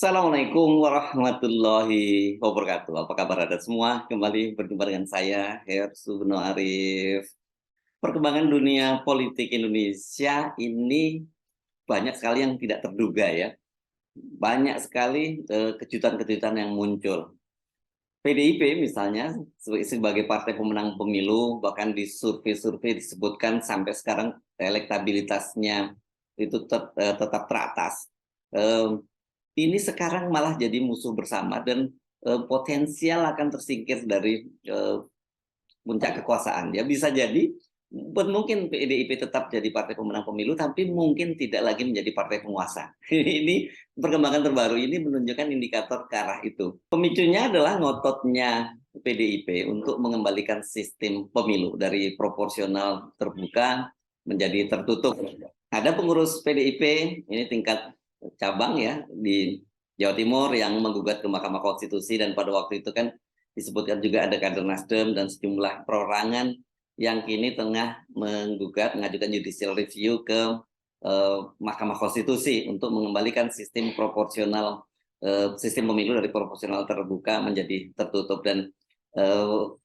Assalamualaikum warahmatullahi wabarakatuh. Apa kabar Anda semua? Kembali berjumpa dengan saya, Hersuno Arif. Perkembangan dunia politik Indonesia ini banyak sekali yang tidak terduga ya. Banyak sekali kejutan-kejutan yang muncul. PDIP misalnya sebagai partai pemenang pemilu, bahkan di survei-survei disebutkan sampai sekarang elektabilitasnya itu tetap teratas. Ini sekarang malah jadi musuh bersama dan potensial akan tersingkir dari puncak kekuasaan. Ya bisa jadi mungkin PDIP tetap jadi partai pemenang pemilu, tapi mungkin tidak lagi menjadi partai penguasa. Ini perkembangan terbaru ini menunjukkan indikator ke arah itu. Pemicunya adalah ngototnya PDIP untuk mengembalikan sistem pemilu dari proporsional terbuka menjadi tertutup. Ada pengurus PDIP ini tingkat cabang ya di Jawa Timur yang menggugat ke Mahkamah Konstitusi, dan pada waktu itu kan disebutkan juga ada kader Nasdem dan sejumlah perorangan yang kini tengah mengajukan judicial review ke Mahkamah Konstitusi untuk mengembalikan sistem proporsional, sistem pemilu dari proporsional terbuka menjadi tertutup. Dan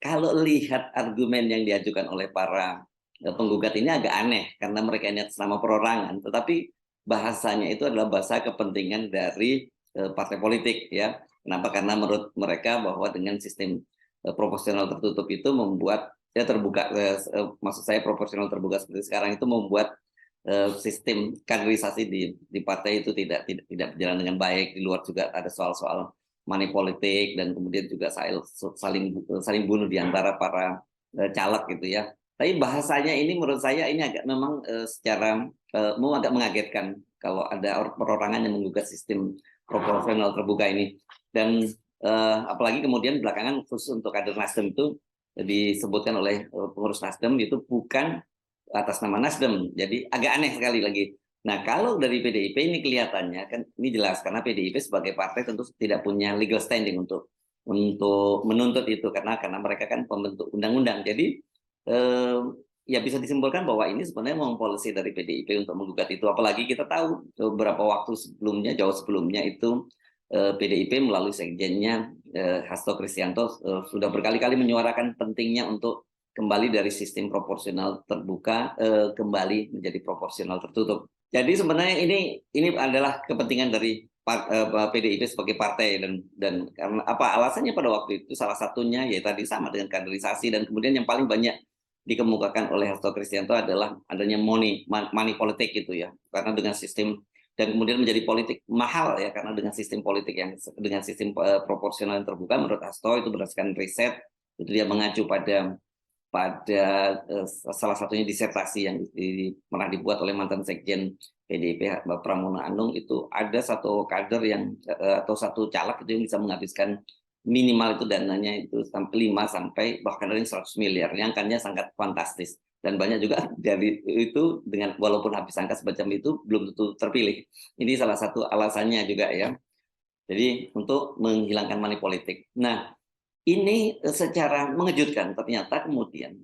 kalau lihat argumen yang diajukan oleh para penggugat ini agak aneh karena mereka ini atas nama perorangan, tetapi bahasanya itu adalah bahasa kepentingan dari partai politik ya. Kenapa? Karena menurut mereka bahwa dengan sistem proporsional tertutup itu membuat ya terbuka, maksud saya proporsional terbuka seperti sekarang itu membuat sistem kaderisasi di partai itu tidak berjalan dengan baik. Di luar juga ada soal-soal money politik dan kemudian juga saling bunuh di antara para caleg gitu ya. Tapi bahasanya ini menurut saya ini agak memang secara mau agak mengagetkan kalau ada perorangan yang menggugat sistem proporsional terbuka ini. Dan apalagi kemudian belakangan khusus untuk kader Nasdem itu disebutkan oleh pengurus Nasdem itu bukan atas nama Nasdem. Jadi agak aneh sekali lagi. Nah, kalau dari PDIP ini kelihatannya kan ini jelas karena PDIP sebagai partai tentu tidak punya legal standing untuk menuntut itu karena mereka kan pembentuk undang-undang. Jadi ya bisa disimpulkan bahwa ini sebenarnya memang policy dari PDIP untuk menggugat itu. Apalagi kita tahu beberapa waktu sebelumnya, jauh sebelumnya itu PDIP melalui sekjennya Hasto Kristianto sudah berkali-kali menyuarakan pentingnya untuk kembali dari sistem proporsional terbuka kembali menjadi proporsional tertutup. Jadi sebenarnya ini adalah kepentingan dari PDIP sebagai partai, dan karena apa alasannya pada waktu itu salah satunya ya tadi sama dengan kaderisasi, dan kemudian yang paling banyak dikemukakan oleh Hasto Kristianto adalah adanya money politik gitu ya, karena dengan sistem dan kemudian menjadi politik mahal ya karena dengan sistem politik yang dengan sistem proporsional yang terbuka. Menurut Hasto itu berdasarkan riset itu dia mengacu pada salah satunya disertasi yang pernah dibuat oleh mantan sekjen PDIP Pramono Anung. Itu ada satu kader yang atau satu caleg itu yang bisa menghabiskan minimal itu dananya itu sampai 5 sampai bahkan ada yang 100 miliar. Ini angkanya sangat fantastis, dan banyak juga dari itu dengan walaupun habis angka semacam itu belum tentu terpilih. Ini salah satu alasannya juga ya. Jadi untuk menghilangkan money politik. Nah, ini secara mengejutkan ternyata kemudian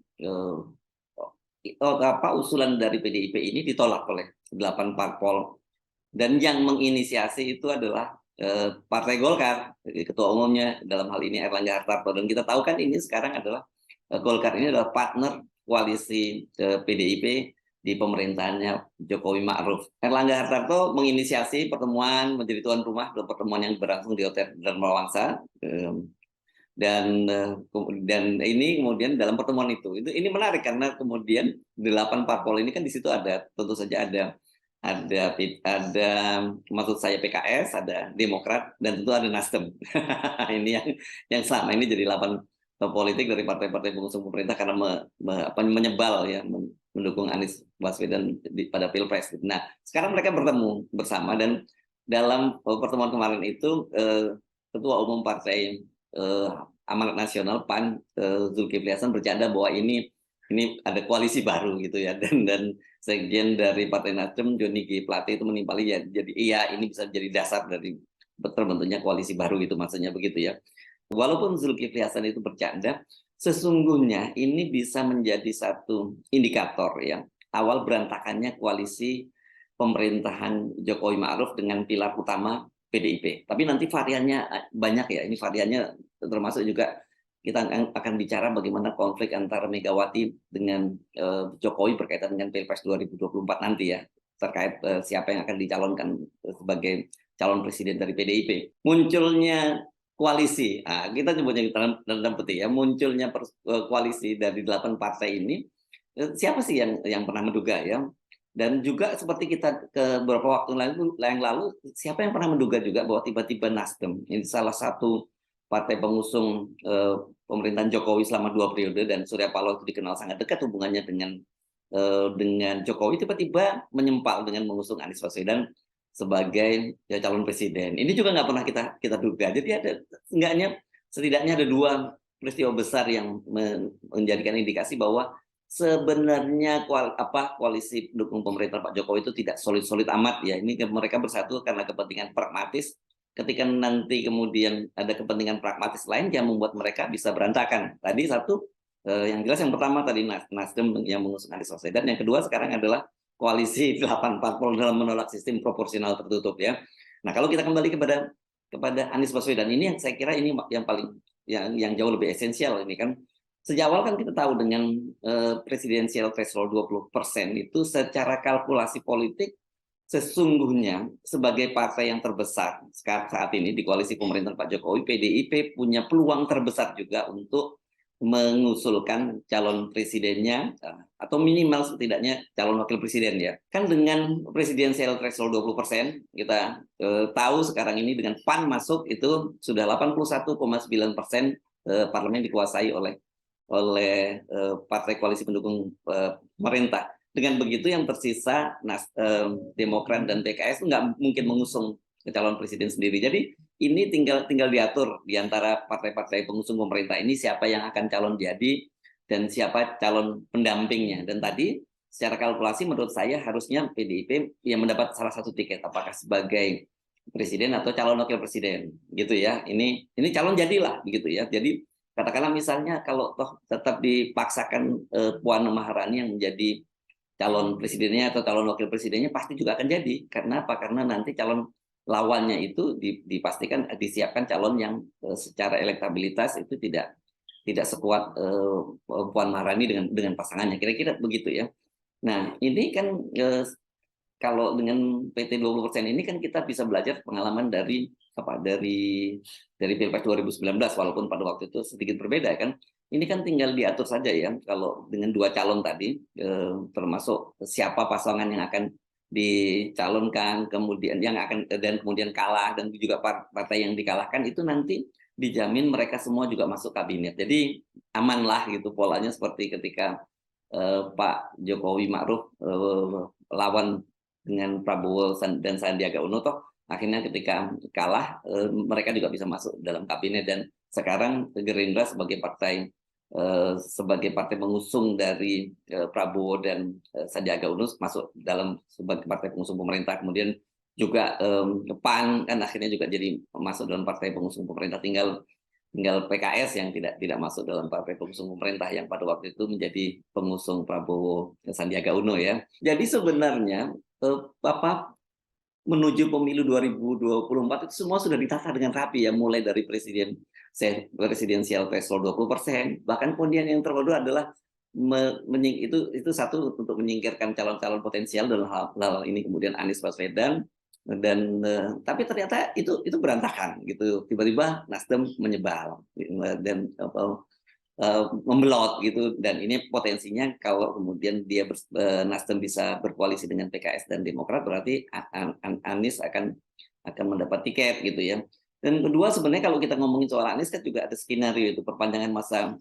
usulan dari PDIP ini ditolak oleh 8 parpol, dan yang menginisiasi itu adalah Partai Golkar, ketua umumnya dalam hal ini Erlangga Hartarto. Dan kita tahu kan ini sekarang adalah Golkar ini adalah partner koalisi PDIP di pemerintahannya Jokowi Ma'ruf. Erlangga Hartarto menginisiasi pertemuan menjadi tuan rumah pertemuan yang berlangsung di Hotel Dharma Wangsa. Dan ini kemudian dalam pertemuan itu ini menarik karena kemudian 8 parpol ini kan di situ ada tentu saja ada maksud saya PKS, ada Demokrat, dan tentu ada Nasdem. Ini yang selama ini jadi lawan politik dari partai-partai pengusung pemerintah karena menyebal ya mendukung Anies Baswedan pada Pilpres. Nah, sekarang mereka bertemu bersama, dan dalam pertemuan kemarin itu Ketua Umum Partai Amanat Nasional PAN Zulkifli Hasan bercanda bahwa ini ada koalisi baru gitu ya, dan sekjen dari Partai Nasdem Joni G Plate itu menimpali ya, jadi iya ini bisa jadi dasar dari terbentuknya koalisi baru gitu, maksudnya begitu ya. Walaupun Zulkifli Hasan itu bercanda, sesungguhnya ini bisa menjadi satu indikator ya awal berantakannya koalisi pemerintahan Jokowi Ma'ruf dengan pilar utama PDIP. Tapi nanti variannya banyak ya. Ini variannya termasuk juga kita akan bicara bagaimana konflik antara Megawati dengan Jokowi berkaitan dengan Pilpres 2024 nanti ya, terkait siapa yang akan dicalonkan sebagai calon presiden dari PDIP. Munculnya koalisi, kita sebutnya dalam peti ya, munculnya koalisi dari 8 partai ini, siapa sih yang pernah menduga ya? Dan juga seperti kita ke beberapa waktu yang lalu, siapa yang pernah menduga juga bahwa tiba-tiba Nasdem, ini salah satu partai pengusung pemerintahan Jokowi selama 2 periode, dan Surya Paloh itu dikenal sangat dekat hubungannya dengan Jokowi, tiba-tiba menyempal dengan mengusung Anies Baswedan sebagai calon presiden. Ini juga nggak pernah kita duga. Jadi setidaknya ada 2 peristiwa besar yang menjadikan indikasi bahwa sebenarnya koalisi pendukung pemerintah Pak Jokowi itu tidak solid-solid amat ya. Ini mereka bersatu karena kepentingan pragmatis. Ketika nanti kemudian ada kepentingan pragmatis lain yang membuat mereka bisa berantakan. Tadi satu, yang jelas yang pertama tadi Nasdem yang mengusung Anies Baswedan. Yang kedua sekarang adalah koalisi 8 parpol dalam menolak sistem proporsional tertutup ya. Nah, kalau kita kembali kepada Anies Baswedan ini, yang saya kira ini yang paling yang jauh lebih esensial ini kan. Sejak awal kan kita tahu dengan presidensial threshold 20% itu secara kalkulasi politik sesungguhnya sebagai partai yang terbesar saat ini di koalisi pemerintahan Pak Jokowi, PDIP punya peluang terbesar juga untuk mengusulkan calon presidennya atau minimal setidaknya calon wakil presiden ya. Kan dengan presidensial threshold 20%, kita tahu sekarang ini dengan PAN masuk itu sudah 81,9% parlemen dikuasai oleh partai koalisi pendukung pemerintah. Dengan begitu yang tersisa Demokrat dan PKS itu nggak mungkin mengusung calon presiden sendiri. Jadi ini tinggal diatur di antara partai-partai pengusung pemerintah ini siapa yang akan calon jadi dan siapa calon pendampingnya. Dan tadi secara kalkulasi menurut saya harusnya PDIP yang mendapat salah satu tiket, apakah sebagai presiden atau calon wakil presiden gitu ya. Ini calon jadilah begitu ya. Jadi katakanlah misalnya kalau toh tetap dipaksakan Puan Maharani yang menjadi calon presidennya atau calon wakil presidennya, pasti juga akan jadi. Karena apa? Karena nanti calon lawannya itu dipastikan disiapkan calon yang secara elektabilitas itu tidak sekuat Puan Maharani dengan pasangannya. Kira-kira begitu ya. Nah, ini kan kalau dengan PT 20% ini kan kita bisa belajar pengalaman dari Pilpres 2019, walaupun pada waktu itu sedikit berbeda kan. Ini kan tinggal diatur saja ya, kalau dengan 2 calon tadi, termasuk siapa pasangan yang akan dicalonkan, kemudian kemudian kalah, dan juga partai yang dikalahkan itu nanti dijamin mereka semua juga masuk kabinet. Jadi amanlah gitu polanya, seperti ketika Pak Jokowi Ma'ruf lawan dengan Prabowo dan Sandiaga Uno, toh akhirnya ketika kalah mereka juga bisa masuk dalam kabinet. Dan sekarang Gerindra sebagai partai pengusung dari Prabowo dan Sandiaga Uno masuk dalam sebagai partai pengusung pemerintah. Kemudian juga PAN kan akhirnya juga jadi masuk dalam partai pengusung pemerintah. Tinggal PKS yang tidak masuk dalam partai pengusung pemerintah, yang pada waktu itu menjadi pengusung Prabowo Sandiaga Uno ya. Jadi sebenarnya menuju pemilu 2024 itu semua sudah ditata dengan rapi ya, mulai dari presidensial threshold 20%, bahkan kemudian yang terbaru adalah itu satu untuk menyingkirkan calon-calon potensial dalam hal ini kemudian Anies Baswedan. Dan tapi ternyata itu berantakan gitu, tiba-tiba Nasdem menyebal dan membelot gitu. Dan ini potensinya kalau kemudian Nasdem bisa berkoalisi dengan PKS dan Demokrat, berarti Anies akan mendapat tiket gitu ya. Dan kedua, sebenarnya kalau kita ngomongin soal Anies kan juga ada skenario itu perpanjangan masa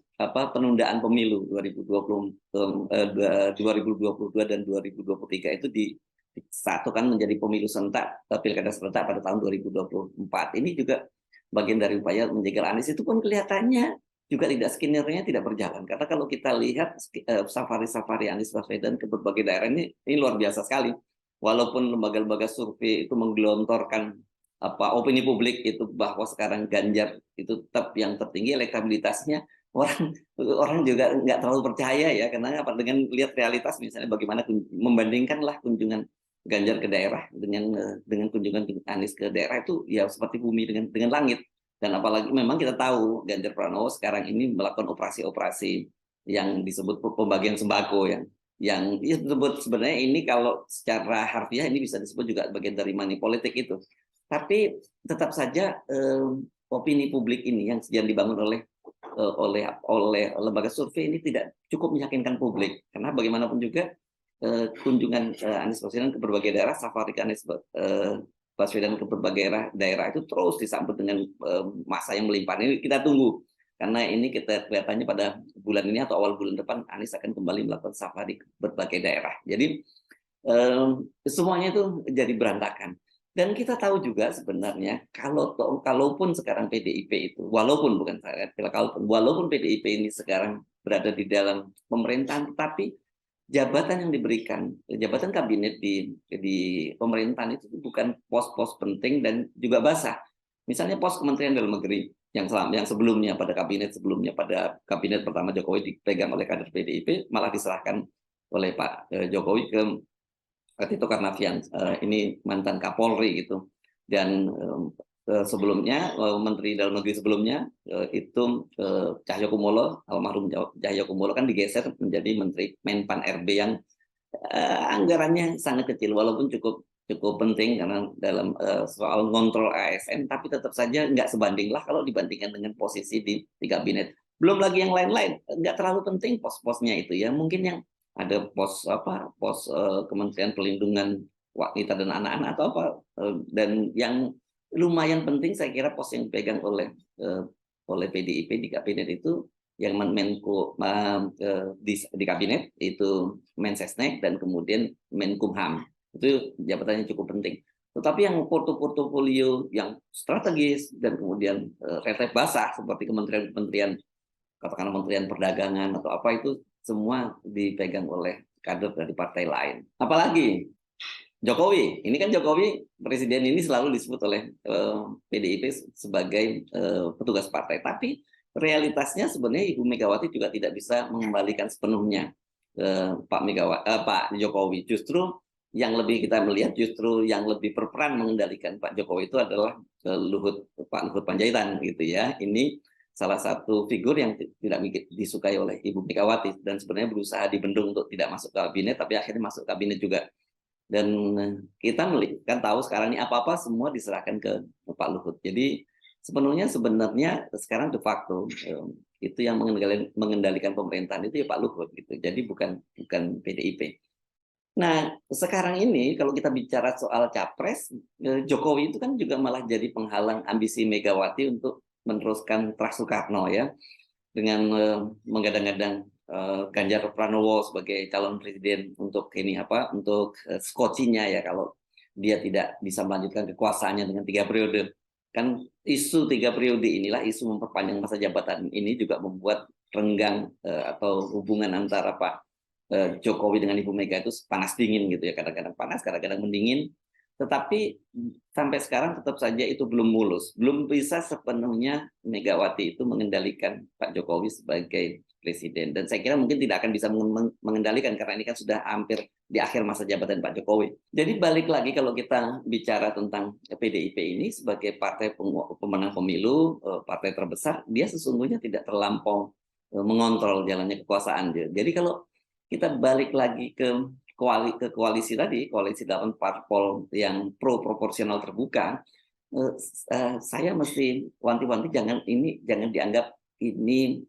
penundaan pemilu 2022 dan 2023 itu disatukan menjadi pemilu serentak, pilkada serentak pada tahun 2024. Ini juga bagian dari upaya menjegal Anies. Itu pun kelihatannya juga skenario-nya tidak berjalan, karena kalau kita lihat safari Anies Baswedan ke berbagai daerah ini luar biasa sekali. Walaupun lembaga-lembaga survei itu menggelontorkan opini publik itu bahwa sekarang Ganjar itu tetap yang tertinggi elektabilitasnya, orang juga nggak terlalu percaya ya, karena dengan lihat realitas misalnya bagaimana membandingkanlah kunjungan Ganjar ke daerah dengan kunjungan Anies ke daerah itu ya seperti bumi dengan langit. Dan apalagi memang kita tahu Ganjar Pranowo sekarang ini melakukan operasi-operasi yang disebut pembagian sembako yang disebut sebenarnya ini kalau secara harfiah ini bisa disebut juga bagian dari money politik itu. Tapi tetap saja opini publik ini yang dibangun oleh lembaga survei ini tidak cukup meyakinkan publik, karena bagaimanapun juga kunjungan Anies Baswedan ke berbagai daerah, safari Anies Baswedan ke berbagai daerah itu terus disambut dengan masa yang melimpah. Ini kita tunggu, karena ini kita kelihatannya pada bulan ini atau awal bulan depan Anies akan kembali melakukan safari ke berbagai daerah. Jadi semuanya itu jadi berantakan. Dan kita tahu juga sebenarnya kalaupun sekarang PDIP itu, walaupun PDIP ini sekarang berada di dalam pemerintahan, tapi jabatan yang diberikan, jabatan kabinet di pemerintahan itu bukan pos-pos penting dan juga basah. Misalnya pos Kementerian Dalam Negeri yang sebelumnya pada pada kabinet pertama Jokowi dipegang oleh kader PDIP, malah diserahkan oleh Pak Jokowi ke Tito Karnavian, ini mantan Kapolri gitu. Dan sebelumnya Menteri Dalam Negeri sebelumnya itu Cahyokumolo, almarhum Cahyokumolo kan digeser menjadi Menteri Menpan RB yang anggarannya sangat kecil, walaupun cukup penting karena dalam soal ngontrol ASN, tapi tetap saja nggak sebanding lah kalau dibandingkan dengan posisi di kabinet. Belum lagi yang lain-lain, nggak terlalu penting pos-posnya itu ya. Mungkin yang ada pos Kementerian Perlindungan Wanita dan Anak-anak atau apa, dan yang lumayan penting saya kira pos yang dipegang oleh PDIP di kabinet itu yang Menko di kabinet itu Mensesnek dan kemudian Menkumham, itu jabatannya cukup penting. Tetapi yang portofolio yang strategis dan kemudian retret basah seperti kementerian katakanlah Kementerian Perdagangan atau apa, itu semua dipegang oleh kader dari partai lain. Apalagi Jokowi, ini kan Jokowi presiden ini selalu disebut oleh PDIP sebagai petugas partai, tapi realitasnya sebenarnya Ibu Megawati juga tidak bisa mengembalikan sepenuhnya Pak Jokowi. Justru yang lebih kita melihat, justru yang lebih berperan mengendalikan Pak Jokowi itu adalah Pak Luhut Panjaitan gitu ya. Ini salah satu figur yang tidak disukai oleh Ibu Megawati dan sebenarnya berusaha dibendung untuk tidak masuk kabinet, tapi akhirnya masuk kabinet juga. Dan kita kan tahu sekarang ini apa-apa semua diserahkan ke Pak Luhut. Jadi sebenarnya sekarang de facto itu yang mengendalikan pemerintahan itu ya Pak Luhut gitu. Jadi bukan PDIP. Nah, sekarang ini kalau kita bicara soal capres, Jokowi itu kan juga malah jadi penghalang ambisi Megawati untuk meneruskan Trah Soekarno ya, dengan menggadang-gadang Ganjar Pranowo sebagai calon presiden untuk skocinya ya kalau dia tidak bisa melanjutkan kekuasaannya dengan 3 periode. Kan isu 3 periode inilah, isu memperpanjang masa jabatan ini juga membuat renggang atau hubungan antara Pak Jokowi dengan Ibu Mega itu panas dingin gitu ya, kadang-kadang panas, kadang-kadang mendingin. Tetapi sampai sekarang tetap saja itu belum mulus, belum bisa sepenuhnya Megawati itu mengendalikan Pak Jokowi sebagai presiden. Dan saya kira mungkin tidak akan bisa mengendalikan karena ini kan sudah hampir di akhir masa jabatan Pak Jokowi. Jadi balik lagi kalau kita bicara tentang PDIP ini sebagai partai pemenang pemilu, partai terbesar, dia sesungguhnya tidak terlampau mengontrol jalannya kekuasaan. Jadi kalau kita balik lagi ke koalisi tadi, koalisi 8 parpol yang pro proporsional terbuka, saya mesti wanti-wanti jangan dianggap ini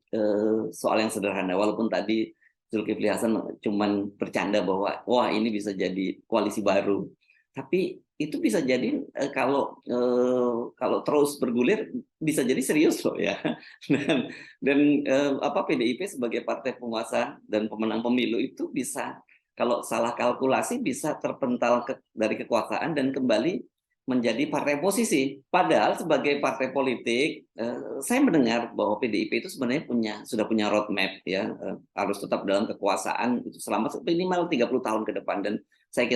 soal yang sederhana. Walaupun tadi Zulkifli Hasan cuman bercanda bahwa wah ini bisa jadi koalisi baru, tapi itu bisa jadi kalau terus bergulir bisa jadi serius loh ya. Dan PDIP sebagai partai penguasa dan pemenang pemilu itu bisa, kalau salah kalkulasi bisa terpental dari kekuasaan dan kembali menjadi partai oposisi. Padahal sebagai partai politik, saya mendengar bahwa PDIP itu sebenarnya sudah punya roadmap ya, harus tetap dalam kekuasaan itu selama minimal 30 tahun ke depan. Dan saya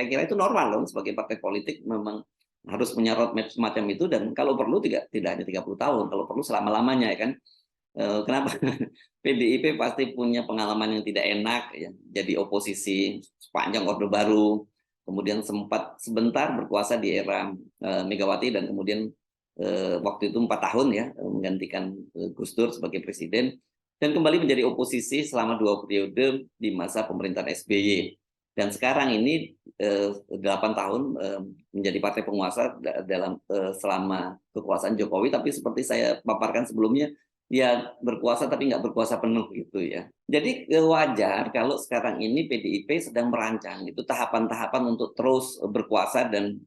kira itu normal loh, sebagai partai politik memang harus punya roadmap semacam itu, dan kalau perlu tidak hanya 30 tahun, kalau perlu selama-lamanya ya kan. Kenapa? PDIP pasti punya pengalaman yang tidak enak ya, jadi oposisi sepanjang Orde Baru, kemudian sempat sebentar berkuasa di era Megawati, dan kemudian waktu itu 4 tahun ya menggantikan Gus Dur sebagai presiden, dan kembali menjadi oposisi selama 2 periode di masa pemerintahan SBY. Dan sekarang ini 8 tahun menjadi partai penguasa dalam selama kekuasaan Jokowi, tapi seperti saya paparkan sebelumnya, ya berkuasa tapi nggak berkuasa penuh gitu ya. Jadi wajar kalau sekarang ini PDIP sedang merancang itu tahapan-tahapan untuk terus berkuasa dan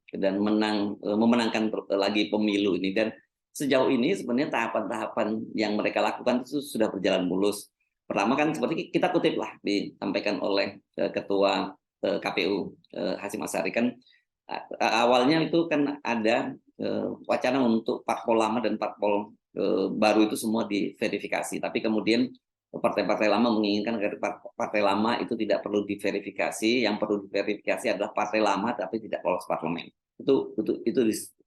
memenangkan lagi pemilu ini. Dan sejauh ini sebenarnya tahapan-tahapan yang mereka lakukan itu sudah berjalan mulus. Pertama kan seperti kita kutip lah disampaikan oleh Ketua KPU Hasyim Asyari kan, awalnya itu kan ada wacana untuk parpol lama dan parpol baru itu semua diverifikasi, tapi kemudian partai-partai lama menginginkan agar partai lama itu tidak perlu diverifikasi, yang perlu diverifikasi adalah partai lama tapi tidak lolos parlemen. Itu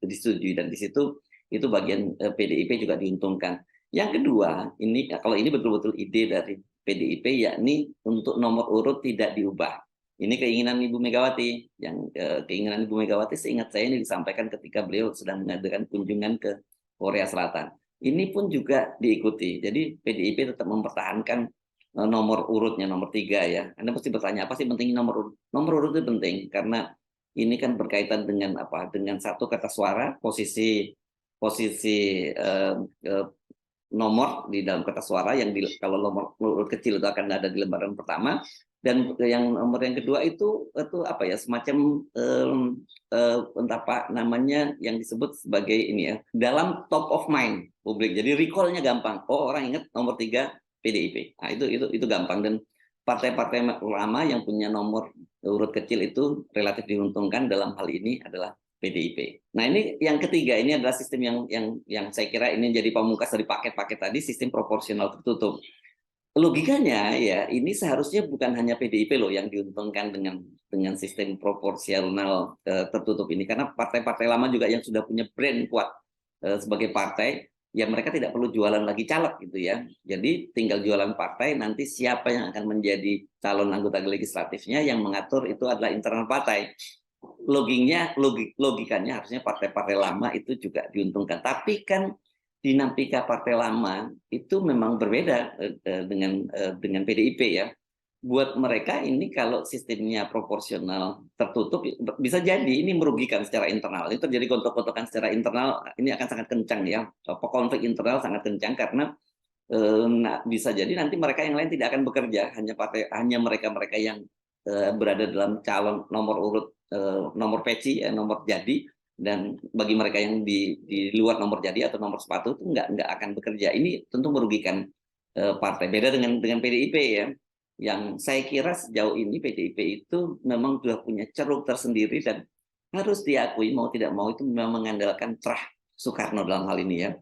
disetujui, dan di situ itu bagian PDIP juga diuntungkan. Yang kedua, ini kalau ini betul-betul ide dari PDIP, yakni untuk nomor urut tidak diubah. Ini keinginan Ibu Megawati, yang keinginan Ibu Megawati seingat saya ini disampaikan ketika beliau sedang mengadakan kunjungan ke Korea Selatan. Ini pun juga diikuti. Jadi PDIP tetap mempertahankan nomor urutnya nomor 3 ya. Anda pasti bertanya, apa sih pentingnya nomor urut? Nomor urut itu penting karena ini kan berkaitan dengan apa? Dengan satu kata suara, posisi nomor di dalam kertas suara yang kalau nomor urut kecil itu akan ada di lembaran pertama, dan yang nomor yang kedua itu apa ya, semacam entah apa namanya yang disebut sebagai ini ya, dalam top of mind publik, jadi recall-nya gampang. Oh, orang ingat nomor 3 PDIP. Nah, itu gampang, dan partai-partai lama yang punya nomor urut kecil itu relatif diuntungkan dalam hal ini adalah PDIP. Nah, ini yang ketiga, ini adalah sistem yang saya kira ini jadi pamungkas dari paket-paket tadi, sistem proporsional tertutup. Logikanya ya, ini seharusnya bukan hanya PDIP loh yang diuntungkan dengan sistem proporsional tertutup ini, karena partai-partai lama juga yang sudah punya brand kuat sebagai partai, ya mereka tidak perlu jualan lagi caleg gitu ya. Jadi tinggal jualan partai, nanti siapa yang akan menjadi calon anggota legislatifnya yang mengatur itu adalah internal partai. Logikanya harusnya partai-partai lama itu juga diuntungkan. Tapi kan dinamika partai lama itu memang berbeda dengan PDIP ya. Buat mereka ini kalau sistemnya proporsional tertutup bisa jadi ini merugikan secara internal. Itu terjadi gontok-gontokan secara internal, ini akan sangat kencang ya. Konflik internal sangat kencang karena bisa jadi nanti mereka yang lain tidak akan bekerja, hanya mereka-mereka yang berada dalam calon nomor urut nomor peci nomor jadi, dan bagi mereka yang di luar nomor jadi atau nomor sepatu itu nggak akan bekerja. Ini tentu merugikan partai. Beda dengan PDIP ya, yang saya kira sejauh ini PDIP itu memang sudah punya ceruk tersendiri, dan harus diakui mau tidak mau itu memang mengandalkan cerah Soekarno dalam hal ini ya.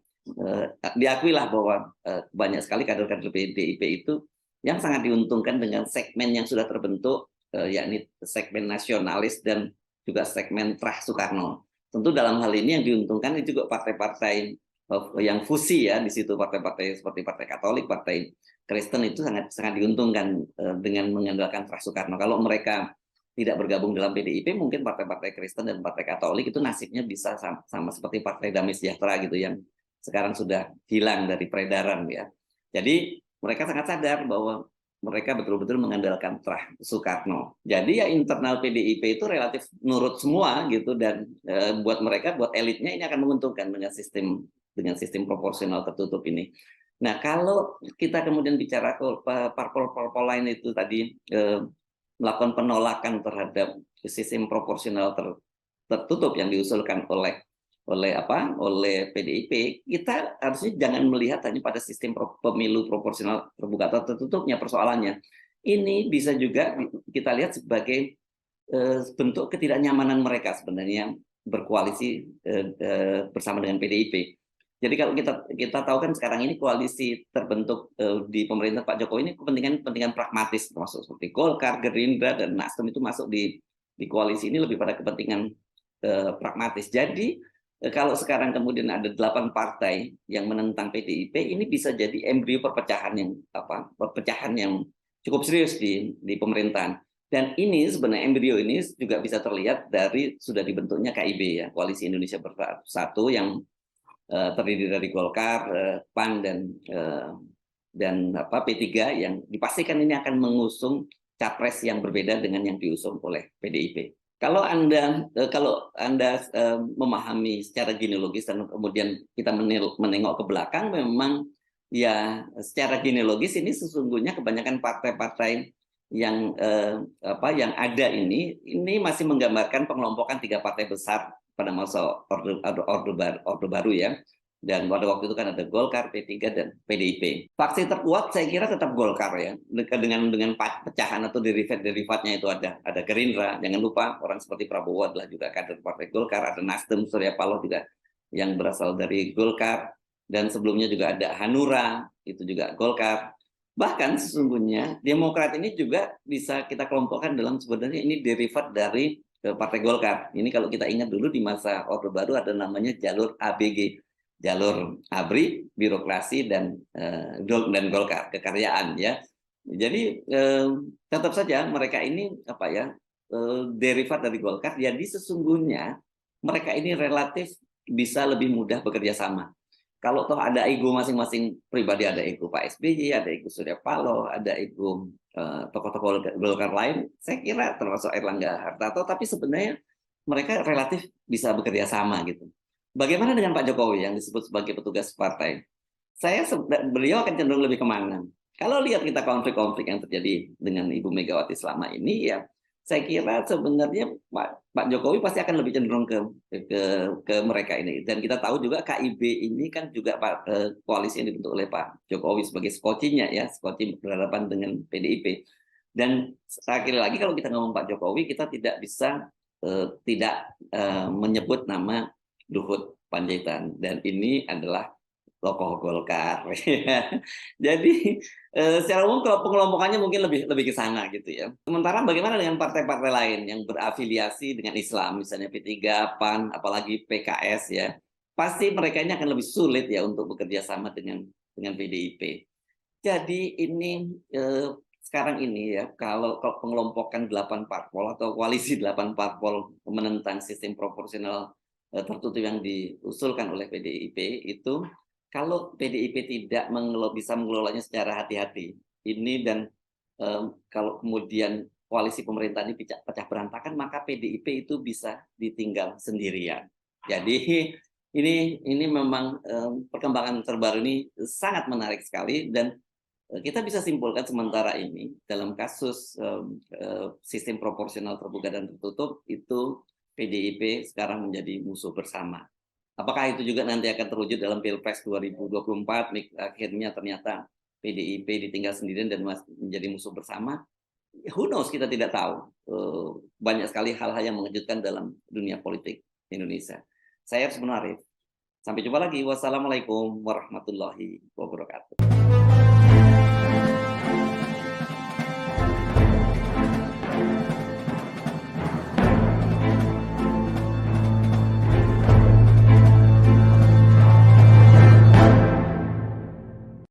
Diakuilah bahwa banyak sekali kader-kader PDIP itu yang sangat diuntungkan dengan segmen yang sudah terbentuk, yakni segmen nasionalis dan juga segmen terah Soekarno. Tentu dalam hal ini yang diuntungkan itu juga partai-partai yang fusi ya, di situ partai-partai seperti Partai Katolik, Partai Kristen itu sangat diuntungkan dengan mengandalkan terah Soekarno. Kalau mereka tidak bergabung dalam PDIP, mungkin partai-partai Kristen dan Partai Katolik itu nasibnya bisa sama seperti Partai Damai Sejahtera gitu, yang sekarang sudah hilang dari peredaran ya. Jadi mereka sangat sadar bahwa mereka betul-betul mengandalkan terah Soekarno. Jadi ya internal PDIP itu relatif nurut semua gitu, dan buat mereka, buat elitnya ini akan menguntungkan dengan sistem proporsional tertutup ini. Nah, kalau kita kemudian bicara parpol-parpol lain itu tadi melakukan penolakan terhadap sistem proporsional tertutup yang diusulkan oleh PDIP, kita harusnya jangan melihat hanya pada sistem pemilu proporsional terbuka atau tertutupnya persoalannya. Ini bisa juga kita lihat sebagai bentuk ketidaknyamanan mereka sebenarnya berkoalisi bersama dengan PDIP. Jadi kalau kita tahu kan sekarang ini koalisi terbentuk di pemerintah Pak Jokowi ini kepentingan pragmatis, termasuk seperti Golkar, Gerindra, dan Nasdem itu masuk di koalisi ini lebih pada kepentingan pragmatis. Jadi kalau sekarang kemudian ada 8 partai yang menentang PDIP, ini bisa jadi embrio perpecahan yang cukup serius di pemerintahan. Dan ini sebenarnya embrio ini juga bisa terlihat dari sudah dibentuknya KIB ya, Koalisi Indonesia Bersatu yang terdiri dari Golkar, PAN dan P3 yang dipastikan ini akan mengusung capres yang berbeda dengan yang diusung oleh PDIP. Kalau Anda memahami secara genealogis dan kemudian kita menengok ke belakang, memang ya secara genealogis ini sesungguhnya kebanyakan partai-partai yang yang ada ini masih menggambarkan pengelompokan 3 partai besar pada masa orde baru ya. Dan pada waktu itu kan ada Golkar, P3 dan PDIP. Faksi terkuat saya kira tetap Golkar ya. Dengan pecahan atau derivatnya itu ada Gerindra. Jangan lupa orang seperti Prabowo adalah juga kader Partai Golkar, ada Nasdem, Surya Paloh juga yang berasal dari Golkar, dan sebelumnya juga ada Hanura, itu juga Golkar. Bahkan sesungguhnya Demokrat ini juga bisa kita kelompokkan dalam sebenarnya ini derivat dari Partai Golkar. Ini kalau kita ingat dulu di masa Orde Baru ada namanya jalur ABG, jalur ABRI, birokrasi dan Golkar, kekaryaan ya. Jadi tetap saja mereka ini derivat dari Golkar. Jadi sesungguhnya mereka ini relatif bisa lebih mudah bekerja sama. Kalau toh ada ego masing-masing pribadi, ada ego Pak SBY, ada ego Surya Paloh, ada ego tokoh-tokoh Golkar lain, saya kira termasuk Erlangga Hartarto, tapi sebenarnya mereka relatif bisa bekerja sama gitu. Bagaimana dengan Pak Jokowi yang disebut sebagai petugas partai? Beliau akan cenderung lebih kemana? Kalau lihat kita konflik-konflik yang terjadi dengan Ibu Megawati selama ini, ya saya kira sebenarnya Pak Jokowi pasti akan lebih cenderung ke mereka ini. Dan kita tahu juga KIB ini kan juga koalisi yang dibentuk oleh Pak Jokowi sebagai skocinya ya, skoci berhadapan dengan PDIP. Dan sekali lagi kalau kita ngomong Pak Jokowi, kita tidak bisa tidak menyebut nama Luhut Panjaitan, dan ini adalah tokoh Golkar. Jadi secara umum kalau pengelompokannya mungkin lebih ke sana gitu ya. Sementara bagaimana dengan partai-partai lain yang berafiliasi dengan Islam, misalnya P3, PAN, apalagi PKS ya. Pasti mereka ini akan lebih sulit ya untuk bekerja sama dengan PDIP. Jadi ini sekarang ini ya, kalau pengelompokan 8 parpol atau koalisi 8 parpol menentang sistem proporsional tertutup yang diusulkan oleh PDIP itu, kalau PDIP tidak bisa mengelolanya secara hati-hati ini, dan kalau kemudian koalisi pemerintah ini pecah berantakan, maka PDIP itu bisa ditinggal sendirian. Jadi ini memang perkembangan terbaru ini sangat menarik sekali, dan kita bisa simpulkan sementara ini dalam kasus sistem proporsional terbuka dan tertutup itu PDIP sekarang menjadi musuh bersama. Apakah itu juga nanti akan terwujud dalam Pilpres 2024, akhirnya ternyata PDIP ditinggal sendirian dan menjadi musuh bersama? Who knows, kita tidak tahu. Banyak sekali hal-hal yang mengejutkan dalam dunia politik Indonesia. Saya Arif. Sampai jumpa lagi. Wassalamualaikum warahmatullahi wabarakatuh.